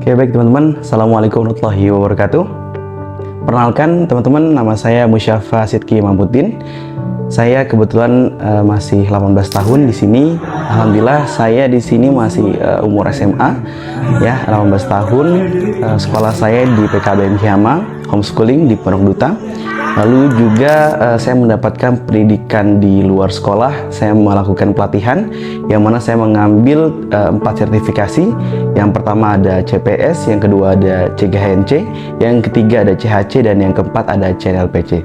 Oke, baik teman-teman. Assalamualaikum warahmatullahi wabarakatuh. Perkenalkan teman-teman, nama saya Musyafa Sidki Mahmudin. Saya kebetulan masih 18 tahun di sini. Alhamdulillah saya di sini masih umur SMA ya, 18 tahun. Sekolah saya di PKBM Hiyama, homeschooling di Pondok Duta. Lalu juga saya mendapatkan pendidikan di luar sekolah. Saya melakukan pelatihan yang mana saya mengambil 4 sertifikasi. Yang pertama ada CPS, yang kedua ada CGHNC, yang ketiga ada CHC, dan yang keempat ada CNLPC.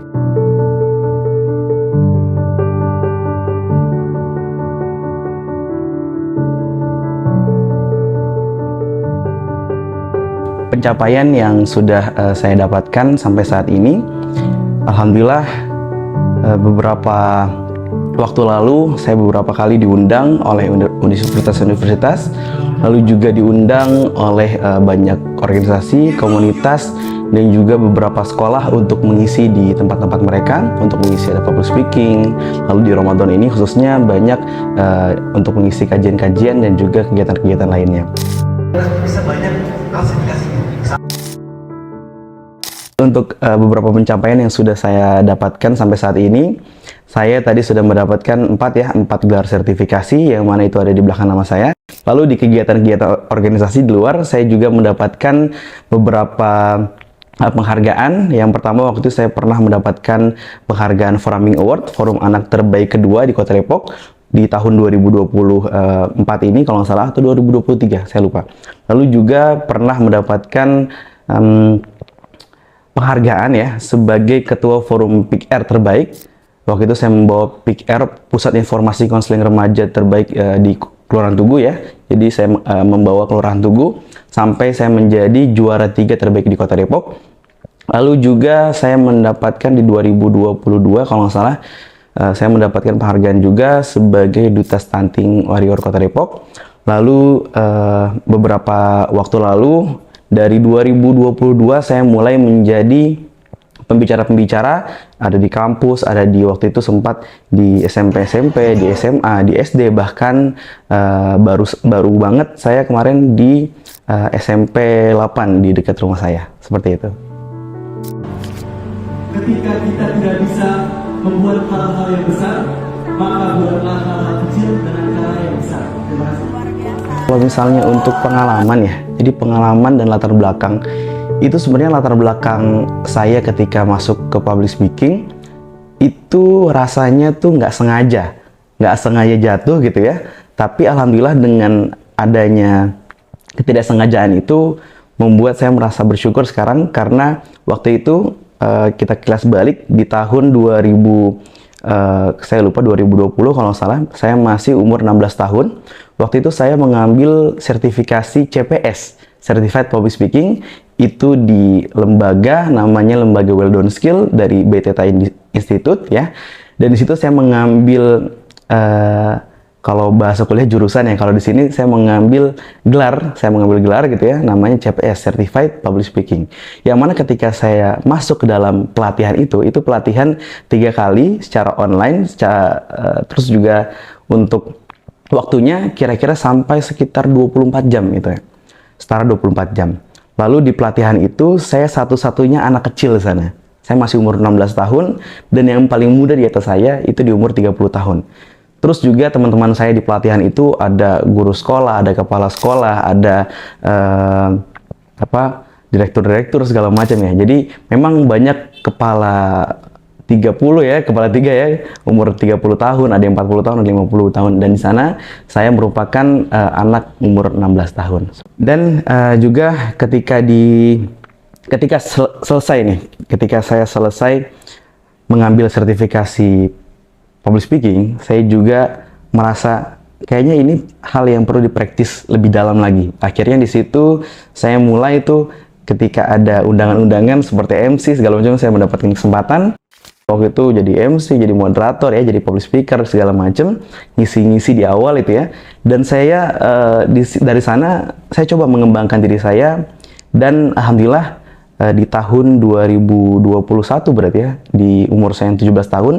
Pencapaian yang sudah saya dapatkan sampai saat ini, alhamdulillah, beberapa waktu lalu saya beberapa kali diundang oleh universitas-universitas, lalu juga diundang oleh banyak organisasi, komunitas, dan juga beberapa sekolah untuk mengisi di tempat-tempat mereka, untuk mengisi ada public speaking. Lalu di Ramadan ini khususnya banyak untuk mengisi kajian-kajian dan juga kegiatan-kegiatan lainnya. Bisa banyak klasifikasi. Untuk beberapa pencapaian yang sudah saya dapatkan sampai saat ini, saya tadi sudah mendapatkan 4 gelar sertifikasi, yang mana itu ada di belakang nama saya. Lalu di kegiatan-kegiatan organisasi di luar, saya juga mendapatkan beberapa penghargaan. Yang pertama, waktu itu saya pernah mendapatkan penghargaan Foraming Award, Forum Anak Terbaik kedua di Kota Depok di tahun 2024 ini kalau nggak salah, atau 2023, saya lupa. Lalu juga pernah mendapatkan penghargaan ya sebagai ketua forum PIKR terbaik. Waktu itu saya membawa PIKR, Pusat Informasi Konseling Remaja terbaik di Kelurahan Tugu ya. Jadi saya membawa Kelurahan Tugu sampai saya menjadi juara 3 terbaik di Kota Depok. Lalu juga saya mendapatkan di 2022 kalau nggak salah, saya mendapatkan penghargaan juga sebagai Duta Stunting Warrior Kota Depok. Lalu beberapa waktu lalu, dari 2022 saya mulai menjadi pembicara-pembicara, ada di kampus, ada di waktu itu sempat di SMP, di SMA, di SD, bahkan baru banget saya kemarin di SMP 8 di dekat rumah saya, seperti itu. Ketika kita tidak bisa membuat hal-hal yang besar, maka buatlah hal-hal kecil dengan cara yang besar. Terima kasih. Kalau misalnya untuk pengalaman ya, jadi pengalaman dan latar belakang, itu sebenarnya latar belakang saya ketika masuk ke public speaking, itu rasanya tuh nggak sengaja jatuh gitu ya. Tapi alhamdulillah dengan adanya ketidaksengajaan itu membuat saya merasa bersyukur sekarang, karena waktu itu kita kilas balik di tahun 2020 kalau nggak salah, saya masih umur 16 tahun. Waktu itu saya mengambil sertifikasi CPS, Certified Public Speaking, itu di lembaga namanya Lembaga Well Done Skill dari BTTA Institute ya. Dan di situ saya mengambil kalau bahasa kuliah jurusan ya, kalau di sini saya mengambil gelar gitu ya, namanya CPS, Certified Public Speaking. Yang mana ketika saya masuk ke dalam pelatihan itu pelatihan 3 kali secara online, terus juga untuk waktunya kira-kira sampai sekitar 24 jam gitu ya, setara 24 jam. Lalu di pelatihan itu saya satu-satunya anak kecil di sana. Saya masih umur 16 tahun, dan yang paling muda di atas saya itu di umur 30 tahun. Terus juga teman-teman saya di pelatihan itu ada guru sekolah, ada kepala sekolah, ada direktur-direktur segala macam ya. Jadi memang banyak kepala 3 ya, umur 30 tahun, ada yang 40 tahun, ada yang 50 tahun. Dan di sana saya merupakan anak umur 16 tahun. Dan juga ketika saya selesai mengambil sertifikasi public speaking, saya juga merasa kayaknya ini hal yang perlu dipraktis lebih dalam lagi. Akhirnya di situ saya mulai itu, ketika ada undangan-undangan seperti MC segala macam, saya mendapatkan kesempatan. Waktu itu jadi MC, jadi moderator ya, jadi public speaker segala macam, ngisi-ngisi di awal itu ya. Dan saya dari sana saya coba mengembangkan diri saya, dan alhamdulillah di tahun 2021 berarti ya, di umur saya yang 17 tahun,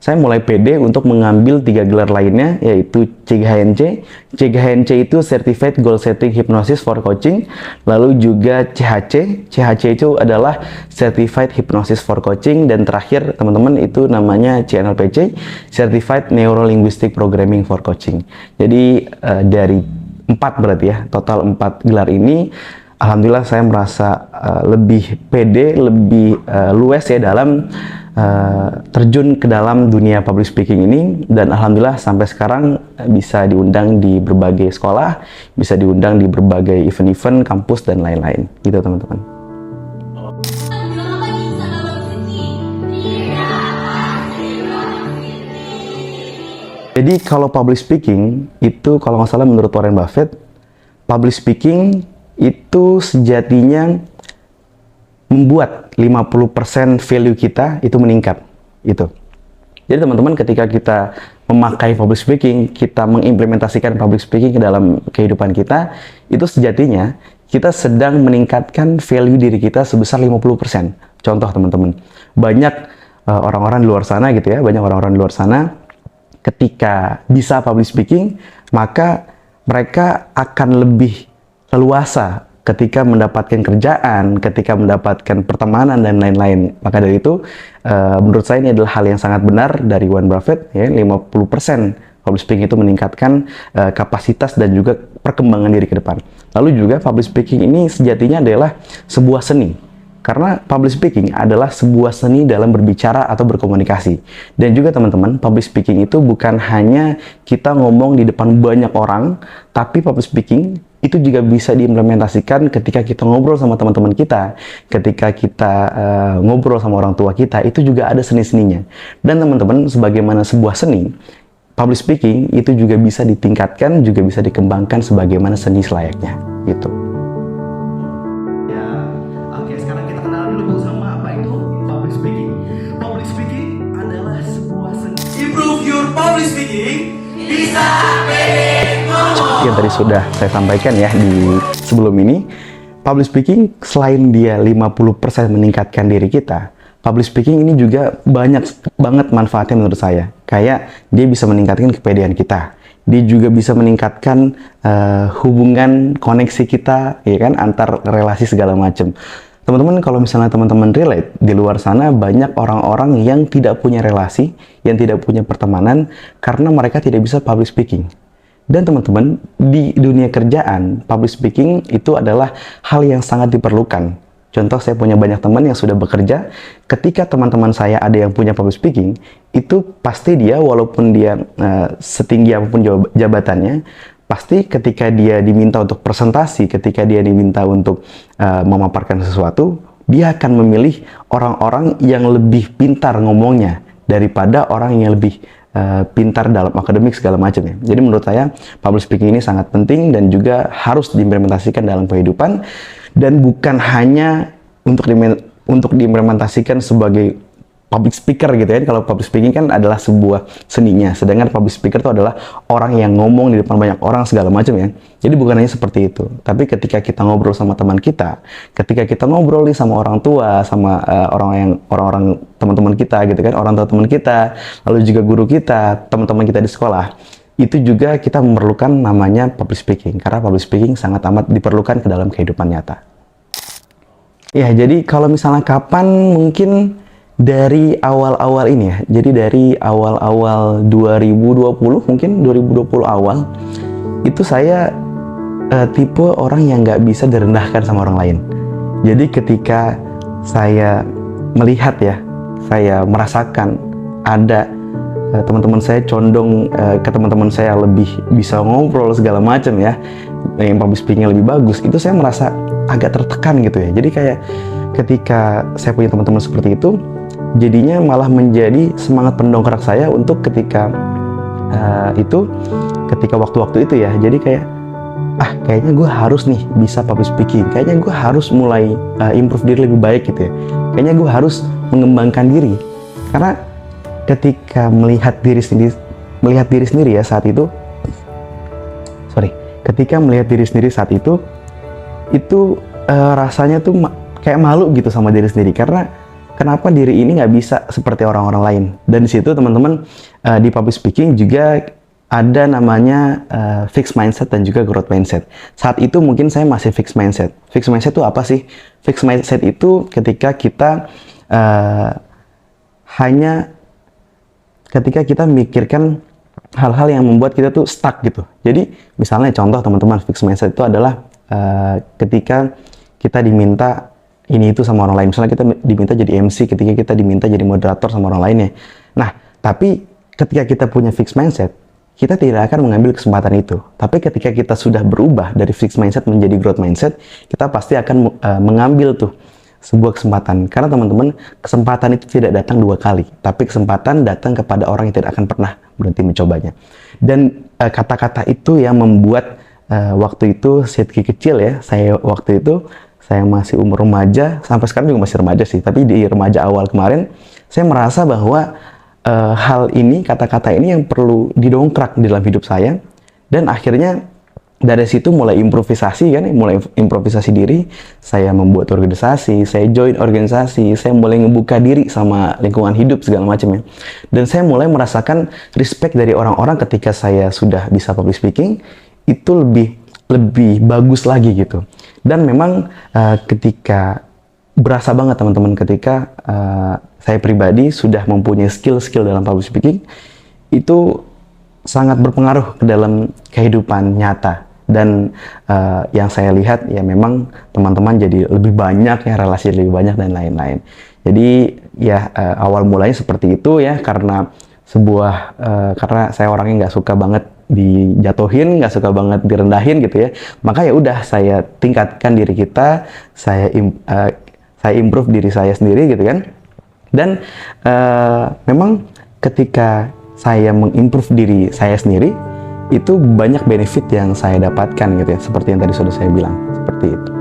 saya mulai pede untuk mengambil 3 gelar lainnya, yaitu CGHNC. CGHNC itu Certified Goal Setting Hypnosis for Coaching, lalu juga CHC. CHC itu adalah Certified Hypnosis for Coaching, dan terakhir teman-teman itu namanya CNLPC, Certified Neuro Linguistic Programming for Coaching. Jadi dari 4 berarti ya, total 4 gelar ini, alhamdulillah saya merasa lebih pede, lebih luas ya dalam terjun ke dalam dunia public speaking ini, dan alhamdulillah sampai sekarang bisa diundang di berbagai sekolah, bisa diundang di berbagai event-event kampus dan lain-lain gitu teman-teman. Jadi kalau public speaking itu, kalau nggak salah menurut Warren Buffett, public speaking itu sejatinya membuat 50% value kita itu meningkat itu. Jadi teman-teman, ketika kita memakai public speaking, kita mengimplementasikan public speaking ke dalam kehidupan kita, itu sejatinya kita sedang meningkatkan value diri kita sebesar 50%. Contoh teman-teman, banyak orang-orang di luar sana gitu ya, banyak orang-orang di luar sana ketika bisa public speaking, maka mereka akan lebih leluasa ketika mendapatkan kerjaan, ketika mendapatkan pertemanan dan lain-lain. Maka dari itu, menurut saya ini adalah hal yang sangat benar dari Warren Buffett, ya, 50% public speaking itu meningkatkan kapasitas dan juga perkembangan diri ke depan. Lalu juga public speaking ini sejatinya adalah sebuah seni. Karena public speaking adalah sebuah seni dalam berbicara atau berkomunikasi. Dan juga teman-teman, public speaking itu bukan hanya kita ngomong di depan banyak orang, tapi public speaking itu juga bisa diimplementasikan ketika kita ngobrol sama teman-teman kita, ketika kita ngobrol sama orang tua kita, itu juga ada seni-seninya. Dan teman-teman, sebagaimana sebuah seni, public speaking itu juga bisa ditingkatkan, juga bisa dikembangkan sebagaimana seni selayaknya, gitu. Public speaking bisa Yang tadi sudah saya sampaikan ya di sebelum ini, public speaking selain dia 50% meningkatkan diri kita, public speaking ini juga banyak banget manfaatnya menurut saya. Kayak dia bisa meningkatkan kepedean kita, dia juga bisa meningkatkan hubungan koneksi kita, ya kan, antar relasi segala macam. Teman-teman, kalau misalnya teman-teman relate, di luar sana banyak orang-orang yang tidak punya relasi, yang tidak punya pertemanan, karena mereka tidak bisa public speaking. Dan teman-teman, di dunia kerjaan, public speaking itu adalah hal yang sangat diperlukan. Contoh, saya punya banyak teman yang sudah bekerja, ketika teman-teman saya ada yang punya public speaking, itu pasti dia, walaupun dia setinggi apapun jabatannya, pasti ketika dia diminta untuk presentasi, ketika dia diminta untuk memaparkan sesuatu, dia akan memilih orang-orang yang lebih pintar ngomongnya daripada orang yang lebih pintar dalam akademik segala macam ya. Jadi menurut saya public speaking ini sangat penting dan juga harus diimplementasikan dalam kehidupan, dan bukan hanya untuk diimplementasikan sebagai public speaker gitu ya. Kalau public speaking kan adalah sebuah seninya, sedangkan public speaker itu adalah orang yang ngomong di depan banyak orang segala macam ya. Jadi bukan hanya seperti itu, tapi ketika kita ngobrol sama teman kita, ketika kita ngobrol nih sama orang tua, sama orang-orang teman-teman kita gitu kan, orang tua teman kita, lalu juga guru kita, teman-teman kita di sekolah, itu juga kita memerlukan namanya public speaking, karena public speaking sangat amat diperlukan ke dalam kehidupan nyata. Ya, jadi kalau misalnya kapan, mungkin dari awal-awal ini ya, jadi dari awal-awal 2020, mungkin 2020 awal, itu saya tipe orang yang nggak bisa direndahkan sama orang lain. Jadi ketika saya melihat ya, saya merasakan ada teman-teman saya condong ke teman-teman saya lebih bisa ngobrol segala macam ya, yang public speaking lebih bagus, itu saya merasa agak tertekan gitu ya. Jadi kayak ketika saya punya teman-teman seperti itu, jadinya malah menjadi semangat pendongkrak saya untuk ketika waktu-waktu itu ya. Jadi kayak kayaknya gue harus nih bisa public speaking, kayaknya gue harus mulai improve diri lebih baik gitu ya, kayaknya gue harus mengembangkan diri. Karena ketika melihat diri sendiri ya saat itu, ketika melihat diri sendiri saat itu rasanya tuh kayak malu gitu sama diri sendiri, karena kenapa diri ini nggak bisa seperti orang-orang lain. Dan di situ teman-teman, di public speaking juga ada namanya fixed mindset dan juga growth mindset. Saat itu mungkin saya masih fixed mindset. Fixed mindset itu apa sih? Fixed mindset itu ketika kita ketika kita memikirkan hal-hal yang membuat kita tuh stuck gitu. Jadi misalnya contoh teman-teman, fixed mindset itu adalah ketika kita diminta ini itu sama orang lain. Misalnya kita diminta jadi MC, ketika kita diminta jadi moderator sama orang lainnya. Nah, tapi ketika kita punya fixed mindset, kita tidak akan mengambil kesempatan itu. Tapi ketika kita sudah berubah dari fixed mindset menjadi growth mindset, kita pasti akan mengambil tuh sebuah kesempatan. Karena teman-teman, kesempatan itu tidak datang 2 kali, tapi kesempatan datang kepada orang yang tidak akan pernah berhenti mencobanya. Dan kata-kata itu yang membuat waktu itu Sidki kecil ya, saya masih umur remaja, sampai sekarang juga masih remaja sih, tapi di remaja awal kemarin, saya merasa bahwa hal ini, kata-kata ini yang perlu didongkrak di dalam hidup saya, dan akhirnya dari situ mulai improvisasi kan, mulai improvisasi diri, saya membuat organisasi, saya join organisasi, saya mulai ngebuka diri sama lingkungan hidup segala macamnya, dan saya mulai merasakan respect dari orang-orang ketika saya sudah bisa public speaking, itu lebih bagus lagi gitu. Dan memang ketika berasa banget teman-teman, ketika saya pribadi sudah mempunyai skill-skill dalam public speaking, itu sangat berpengaruh ke dalam kehidupan nyata. Dan yang saya lihat ya memang teman-teman jadi lebih banyak ya, relasi lebih banyak dan lain-lain. Jadi ya awal mulanya seperti itu ya, karena karena saya orangnya nggak suka banget dijatuhin, nggak suka banget direndahin gitu ya, maka ya udah saya tingkatkan diri kita, saya improve diri saya sendiri gitu kan. Dan memang ketika saya mengimprove diri saya sendiri, itu banyak benefit yang saya dapatkan gitu ya, seperti yang tadi sudah saya bilang, seperti itu.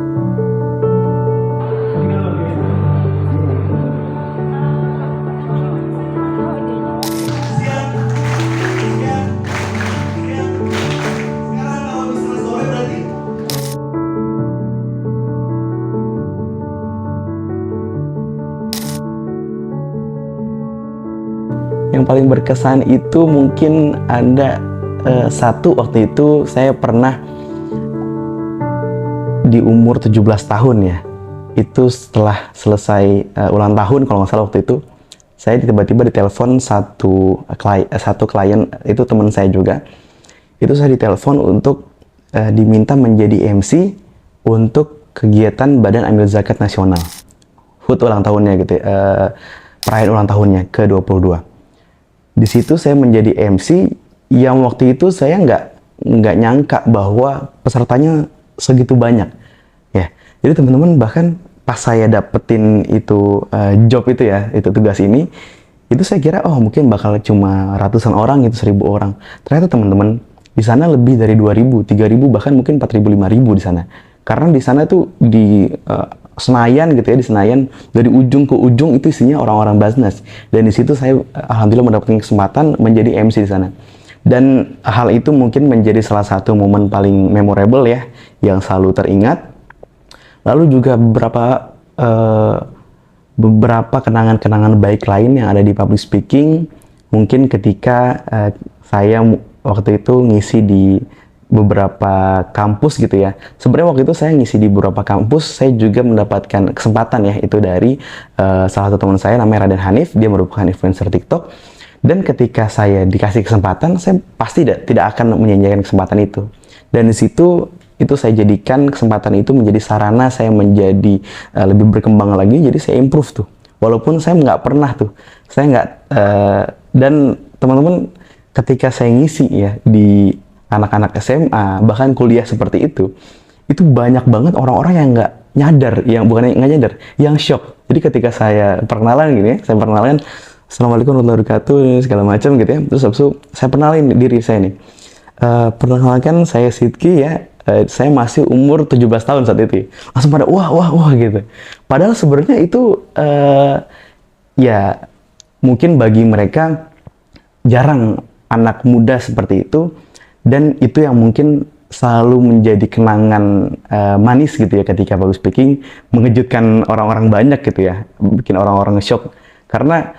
Yang paling berkesan itu mungkin ada satu, waktu itu saya pernah di umur 17 tahun ya, itu setelah selesai ulang tahun kalau nggak salah waktu itu, saya tiba-tiba ditelepon satu klien, itu teman saya juga, itu saya ditelepon untuk diminta menjadi MC untuk kegiatan Badan Amil Zakat Nasional, HUT ulang tahunnya gitu ya, perayaan ulang tahunnya ke-22. Di situ saya menjadi MC yang waktu itu saya nggak nyangka bahwa pesertanya segitu banyak ya. Jadi teman-teman, bahkan pas saya dapetin itu job itu ya, itu tugas ini, itu saya kira oh mungkin bakal cuma ratusan orang gitu, 1.000 orang. Ternyata teman-teman, di sana lebih dari 2.000, 3.000, bahkan mungkin 4.000, 5.000 di sana. Karena di sana tuh di Senayan gitu ya, di Senayan dari ujung ke ujung itu isinya orang-orang Basnas, dan di situ saya alhamdulillah mendapatkan kesempatan menjadi MC di sana. Dan hal itu mungkin menjadi salah satu momen paling memorable ya, yang selalu teringat. Lalu juga beberapa kenangan-kenangan baik lain yang ada di public speaking, mungkin ketika saya waktu itu ngisi di beberapa kampus gitu ya. Sebenarnya waktu itu saya ngisi di beberapa kampus, saya juga mendapatkan kesempatan ya, itu dari salah satu teman saya namanya Raden Hanif, dia merupakan influencer TikTok. Dan ketika saya dikasih kesempatan, saya pasti tidak akan menyanyikan kesempatan itu. Dan di situ itu saya jadikan kesempatan itu menjadi sarana saya menjadi lebih berkembang lagi. Jadi saya improve tuh, walaupun saya nggak pernah tuh, saya nggak dan teman-teman, ketika saya ngisi ya di anak-anak SMA bahkan kuliah seperti itu banyak banget orang-orang yang nggak nyadar, yang bukan nggak nyadar, yang shock. Jadi ketika saya perkenalan gini ya, saya perkenalkan Assalamualaikum warahmatullahi wabarakatuh segala macam gitu ya, terus habis itu saya kenalin diri saya nih, perkenalkan saya Sidki ya, saya masih umur 17 tahun saat itu. Langsung pada wah gitu. Padahal sebenarnya itu ya mungkin bagi mereka jarang anak muda seperti itu, dan itu yang mungkin selalu menjadi kenangan manis gitu ya ketika public speaking, mengejutkan orang-orang banyak gitu ya, bikin orang-orang shock. Karena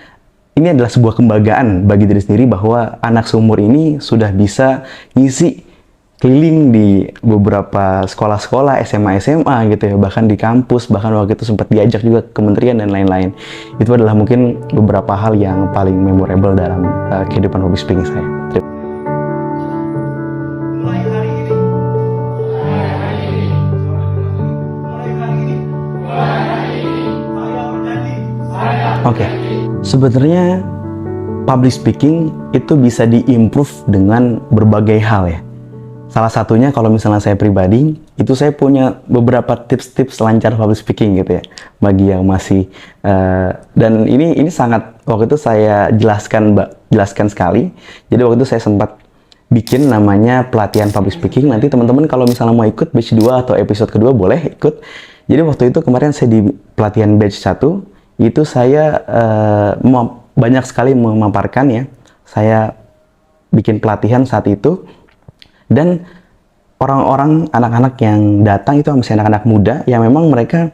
ini adalah sebuah kebanggaan bagi diri sendiri bahwa anak seumur ini sudah bisa ngisi keliling di beberapa sekolah-sekolah, SMA gitu ya, bahkan di kampus, bahkan waktu itu sempat diajak juga ke kementerian dan lain-lain. Itu adalah mungkin beberapa hal yang paling memorable dalam kehidupan public speaking saya. Mulai hari ini. Saya berjanji. Oke, sebenarnya public speaking itu bisa diimprove dengan berbagai hal ya. Salah satunya kalau misalnya saya pribadi, itu saya punya beberapa tips-tips lancar public speaking gitu ya. Bagi yang masih, dan ini sangat, waktu itu saya jelaskan sekali. Jadi waktu itu saya sempat bikin namanya pelatihan public speaking. Nanti teman-teman kalau misalnya mau ikut batch 2 atau episode kedua boleh ikut. Jadi waktu itu kemarin saya di pelatihan batch 1, itu saya banyak sekali memaparkan ya. Saya bikin pelatihan saat itu. Dan orang-orang, anak-anak yang datang itu masih anak-anak muda yang memang mereka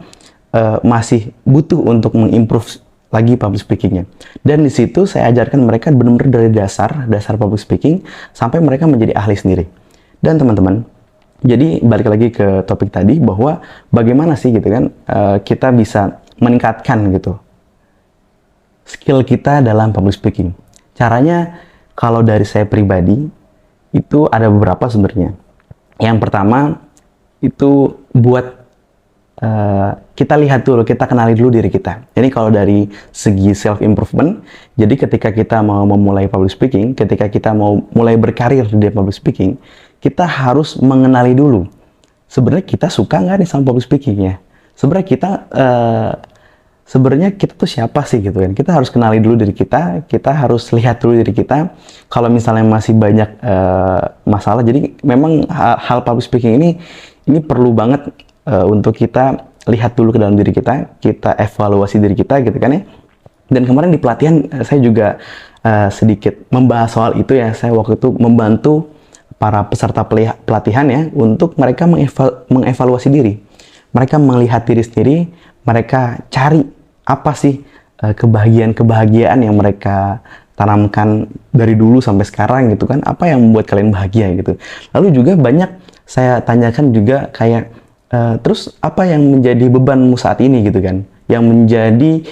masih butuh untuk mengimprove lagi public speakingnya. Dan di situ saya ajarkan mereka benar-benar dari dasar public speaking sampai mereka menjadi ahli sendiri. Dan teman-teman, jadi balik lagi ke topik tadi bahwa bagaimana sih gitu kan kita bisa meningkatkan gitu skill kita dalam public speaking. Caranya kalau dari saya pribadi itu ada beberapa sebenarnya. Yang pertama itu buat kita lihat dulu, kita kenali dulu diri kita. Jadi kalau dari segi self improvement, jadi ketika kita mau memulai public speaking, ketika kita mau mulai berkarir di public speaking, kita harus mengenali dulu sebenarnya kita suka nggak nih sama public speaking ya. Sebenarnya kita tuh siapa sih gitu kan. Kita harus kenali dulu diri kita harus lihat dulu diri kita. Kalau misalnya masih banyak masalah, jadi memang hal public speaking ini perlu banget untuk kita lihat dulu ke dalam diri kita evaluasi diri kita gitu kan ya. Dan kemarin di pelatihan saya juga sedikit membahas soal itu ya. Saya waktu itu membantu para peserta pelatihan ya untuk mereka mengevaluasi diri. Mereka melihat diri sendiri, mereka cari apa sih kebahagiaan yang mereka tanamkan dari dulu sampai sekarang gitu kan, apa yang membuat kalian bahagia gitu. Lalu juga banyak saya tanyakan juga kayak terus apa yang menjadi bebanmu saat ini gitu kan, yang menjadi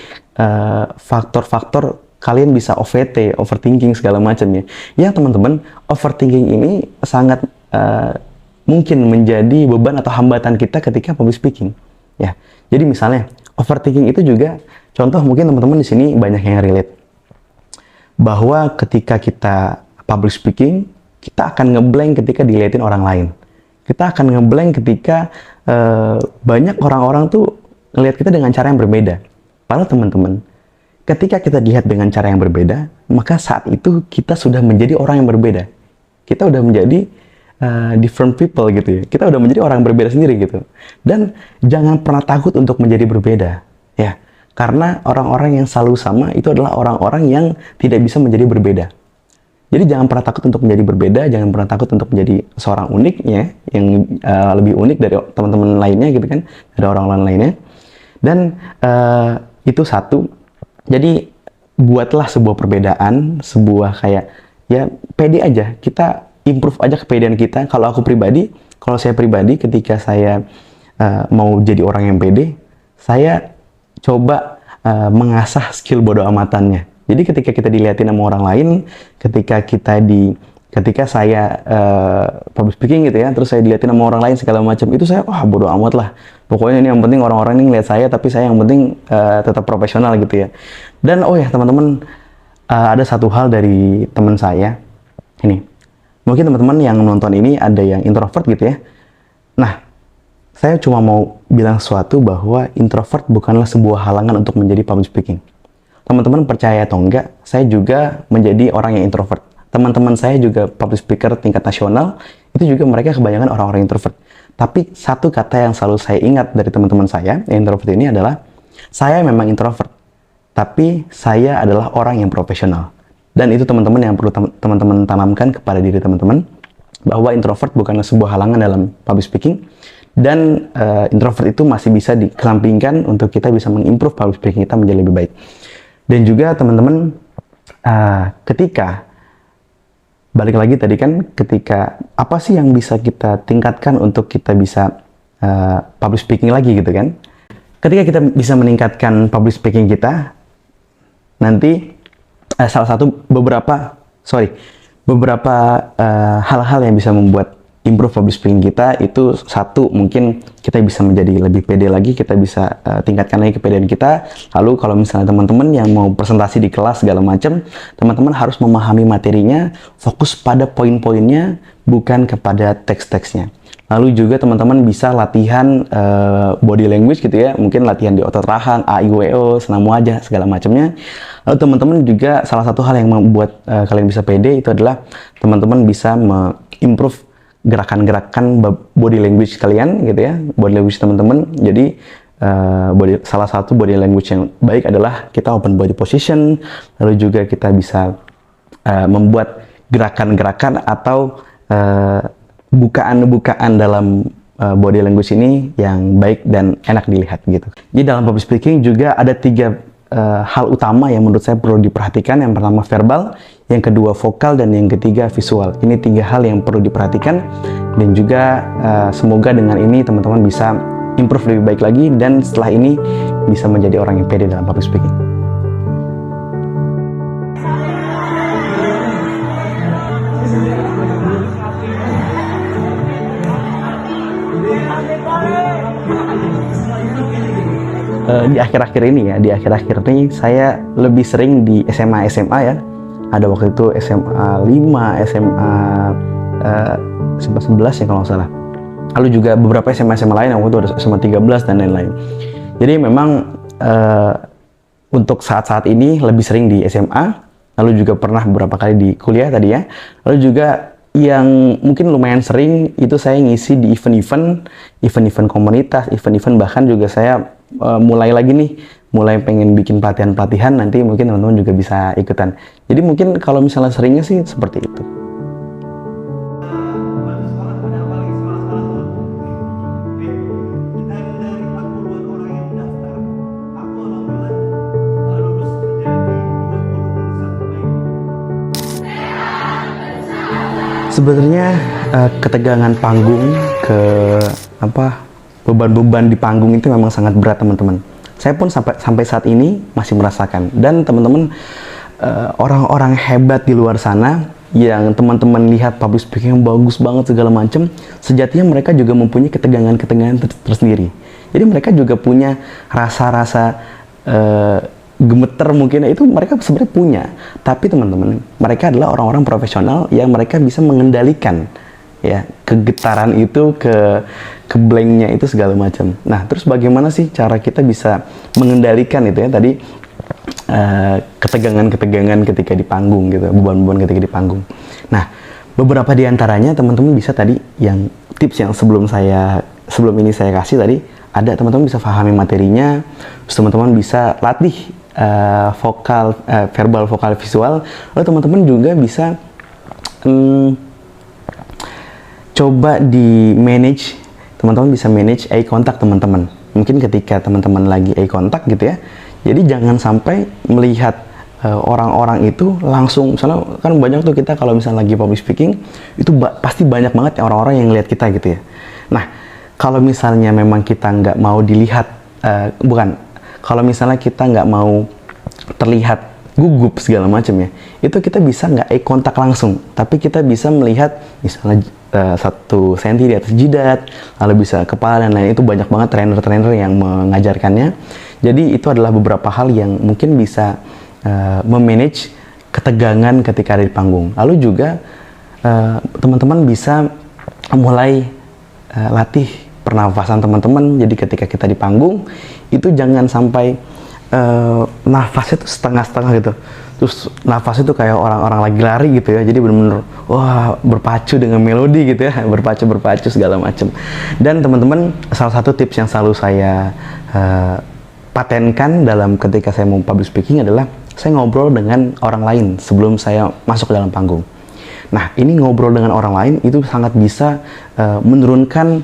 faktor-faktor kalian bisa OVT, overthinking segala macam ya. Ya teman-teman, overthinking ini sangat mungkin menjadi beban atau hambatan kita ketika public speaking ya. Jadi misalnya overthinking itu juga contoh, mungkin teman-teman di sini banyak yang relate bahwa ketika kita public speaking, kita akan ngeblank ketika dilihatin orang lain. Kita akan ngeblank ketika banyak orang-orang tuh ngelihat kita dengan cara yang berbeda. Padahal teman-teman, ketika kita dilihat dengan cara yang berbeda, maka saat itu kita sudah menjadi orang yang berbeda. Kita udah menjadi different people gitu ya. Kita udah menjadi orang yang berbeda sendiri gitu. Dan jangan pernah takut untuk menjadi berbeda ya. Karena orang-orang yang selalu sama itu adalah orang-orang yang tidak bisa menjadi berbeda. Jadi jangan pernah takut untuk menjadi berbeda, jangan pernah takut untuk menjadi seorang unik ya, yang lebih unik dari teman-teman lainnya gitu kan, dari orang-orang lainnya. Dan itu satu. Jadi buatlah sebuah perbedaan, sebuah kayak ya pede aja. Kita improve aja kepedean kita. Kalau saya pribadi ketika saya mau jadi orang yang pede, saya coba mengasah skill bodo amatannya. Jadi ketika kita dilihatin sama orang lain, ketika saya public speaking gitu ya, terus saya dilihatin sama orang lain segala macam, itu saya bodo amat lah. Pokoknya ini yang penting orang-orang ini ngeliat saya, tapi saya yang penting tetap profesional gitu ya. Dan teman-teman, ada satu hal dari teman saya ini. Mungkin teman-teman yang nonton ini ada yang introvert gitu ya. Nah, saya cuma mau bilang sesuatu bahwa introvert bukanlah sebuah halangan untuk menjadi public speaking. Teman-teman percaya atau enggak, saya juga menjadi orang yang introvert. Teman-teman saya juga public speaker tingkat nasional, itu juga mereka kebanyakan orang-orang introvert. Tapi satu kata yang selalu saya ingat dari teman-teman saya, yang introvert ini adalah, saya memang introvert, tapi saya adalah orang yang profesional. Dan itu teman-teman yang perlu teman-teman tanamkan kepada diri teman-teman, bahwa introvert bukanlah sebuah halangan dalam public speaking, dan introvert itu masih bisa dikesampingkan untuk kita bisa mengimprove public speaking kita menjadi lebih baik. Dan juga teman-teman, ketika balik lagi tadi kan, ketika apa sih yang bisa kita tingkatkan untuk kita bisa public speaking lagi gitu kan? Ketika kita bisa meningkatkan public speaking kita, nanti beberapa hal-hal yang bisa membuat improve public speaking kita itu, satu, mungkin kita bisa menjadi lebih pede lagi, kita bisa tingkatkan lagi kepedean kita. Lalu kalau misalnya teman-teman yang mau presentasi di kelas segala macam, teman-teman harus memahami materinya, fokus pada poin-poinnya, bukan kepada teks-teksnya. Lalu juga teman-teman bisa latihan body language gitu ya, mungkin latihan di otot rahang, a, i, u, e, o, senam wajah, segala macamnya. Lalu teman-teman juga salah satu hal yang membuat kalian bisa pede itu adalah teman-teman bisa improve gerakan-gerakan body language kalian gitu ya, body language teman-teman. Jadi salah satu body language yang baik adalah kita open body position, lalu juga kita bisa membuat gerakan-gerakan atau bukaan-bukaan dalam body language ini yang baik dan enak dilihat gitu. Jadi dalam public speaking juga ada 3 hal utama yang menurut saya perlu diperhatikan. Yang pertama verbal, yang kedua vokal, dan yang ketiga visual. Ini 3 hal yang perlu diperhatikan, dan juga semoga dengan ini teman-teman bisa improve lebih baik lagi, dan setelah ini bisa menjadi orang yang pede dalam public speaking. Di akhir-akhir ini saya lebih sering di SMA ya. Ada waktu itu SMA 5, SMA 11 ya kalau nggak salah. Lalu juga beberapa SMA lain, waktu itu ada SMA 13 dan lain-lain. Jadi memang untuk saat-saat ini lebih sering di SMA, lalu juga pernah beberapa kali di kuliah tadi ya. Lalu juga yang mungkin lumayan sering itu saya ngisi di event-event komunitas, event-event, bahkan juga saya mulai pengen bikin pelatihan-pelatihan, nanti mungkin teman-teman juga bisa ikutan. Jadi mungkin kalau misalnya seringnya sih seperti itu. Sebenarnya ketegangan panggung, beban-beban di panggung itu memang sangat berat teman-teman. Saya pun sampai saat ini masih merasakan. Dan teman-teman, orang-orang hebat di luar sana yang teman-teman lihat public speaking yang bagus banget segala macam, sejatinya mereka juga mempunyai ketegangan-ketegangan tersendiri. Jadi mereka juga punya rasa-rasa gemeter mungkin, itu mereka sebenarnya punya. Tapi teman-teman, mereka adalah orang-orang profesional yang mereka bisa mengendalikan ya kegetaran itu, ke blanknya itu segala macam. Nah, terus bagaimana sih cara kita bisa mengendalikan itu ya tadi, ketegangan-ketegangan ketika di panggung gitu, beban-beban ketika di panggung. Nah, beberapa di antaranya teman-teman bisa tadi, yang tips yang sebelum ini saya kasih tadi, ada teman-teman bisa pahami materinya, terus teman-teman bisa latih verbal, vokal, visual. Lalu teman-teman juga bisa coba di manage, teman-teman bisa manage eye contact teman-teman. Mungkin ketika teman-teman lagi eye contact gitu ya, jadi jangan sampai melihat orang-orang itu langsung, misalnya kan banyak tuh kita kalau misalnya lagi public speaking, itu pasti banyak banget orang-orang yang lihat kita gitu ya. Nah, kalau misalnya memang kita nggak mau dilihat, kalau misalnya kita nggak mau terlihat gugup segala macam ya, itu kita bisa nggak eye contact langsung, tapi kita bisa melihat misalnya 1 senti di atas jidat, lalu bisa kepala dan lain. Itu banyak banget trainer-trainer yang mengajarkannya. Jadi itu adalah beberapa hal yang mungkin bisa memanage ketegangan ketika ada di panggung. Lalu juga teman-teman bisa mulai latih pernafasan teman-teman. Jadi ketika kita di panggung itu jangan sampai nafasnya tuh setengah-setengah gitu, terus nafasnya tuh kayak orang-orang lagi lari gitu ya. Jadi bener-bener berpacu dengan melodi gitu ya, berpacu segala macem. Dan teman-teman, salah satu tips yang selalu saya patenkan dalam ketika saya mau public speaking adalah saya ngobrol dengan orang lain sebelum saya masuk ke dalam panggung. Nah, ini ngobrol dengan orang lain itu sangat bisa menurunkan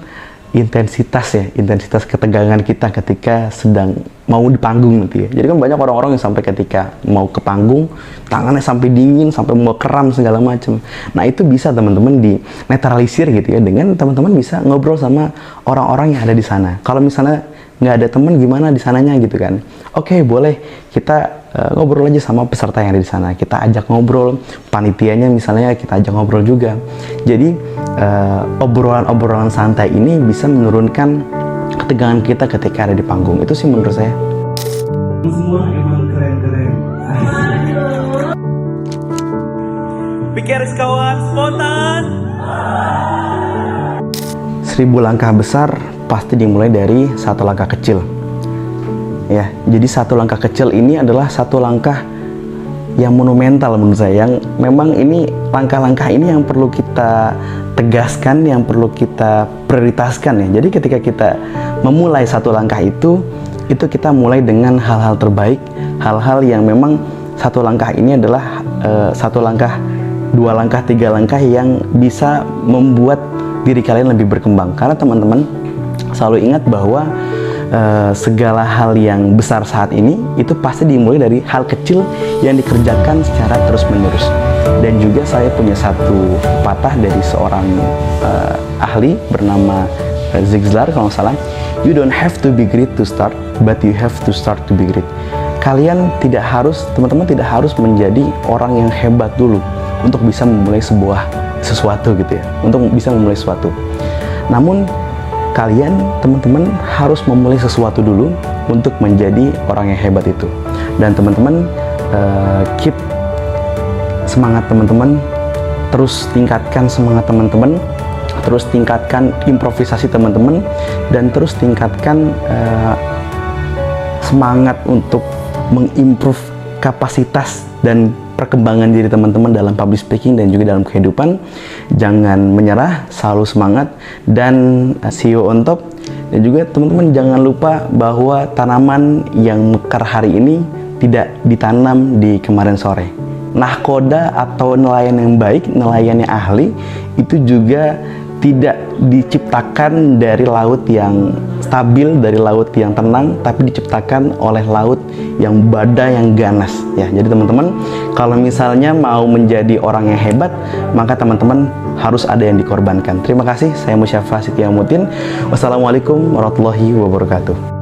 intensitas ketegangan kita ketika sedang mau di panggung nanti ya. Jadi kan banyak orang-orang yang sampai ketika mau ke panggung tangannya sampai dingin, sampai mau kram segala macam. Nah, itu bisa teman-teman di netralisir gitu ya dengan teman-teman bisa ngobrol sama orang-orang yang ada di sana. Kalau misalnya nggak ada teman, gimana di sananya gitu kan? Oke, boleh kita ngobrol aja sama peserta yang ada di sana. Kita ajak ngobrol, panitianya misalnya kita ajak ngobrol juga. Jadi obrolan-obrolan santai ini bisa menurunkan ketegangan kita ketika ada di panggung. Itu sih menurut saya. Semua emang keren-keren. Pikeris kawan, spontan. 1000 langkah besar pasti dimulai dari satu langkah kecil. Ya, jadi satu langkah kecil ini adalah satu langkah yang monumental menurut saya, yang memang ini langkah-langkah ini yang perlu kita tegaskan, yang perlu kita prioritaskan ya. Jadi ketika kita memulai satu langkah itu kita mulai dengan hal-hal terbaik, hal-hal yang memang satu langkah ini adalah satu langkah, 2 langkah, 3 langkah yang bisa membuat diri kalian lebih berkembang. Karena teman-teman selalu ingat bahwa segala hal yang besar saat ini itu pasti dimulai dari hal kecil yang dikerjakan secara terus-menerus. Dan juga saya punya satu patah dari seorang ahli bernama Zig Ziglar kalau nggak salah, you don't have to be great to start, but you have to start to be great. Kalian tidak harus, teman-teman tidak harus menjadi orang yang hebat dulu untuk bisa memulai sesuatu gitu ya, untuk bisa memulai sesuatu. Namun kalian, teman-teman, harus memulai sesuatu dulu untuk menjadi orang yang hebat itu. Dan teman-teman, keep semangat teman-teman, terus tingkatkan semangat teman-teman, terus tingkatkan improvisasi teman-teman, dan terus tingkatkan semangat untuk mengimprove kapasitas dan perkembangan diri teman-teman dalam public speaking dan juga dalam kehidupan. Jangan menyerah, selalu semangat, dan see you on top. Dan juga teman-teman jangan lupa bahwa tanaman yang mekar hari ini tidak ditanam di kemarin sore. Nahkoda atau nelayan yang baik, nelayan yang ahli, itu juga tidak diciptakan dari laut yang stabil, dari laut yang tenang, tapi diciptakan oleh laut yang badai, yang ganas ya. Jadi teman-teman, kalau misalnya mau menjadi orang yang hebat, maka teman-teman harus ada yang dikorbankan. Terima kasih, saya Musyafa Sitiamutin. Wassalamualaikum warahmatullahi wabarakatuh.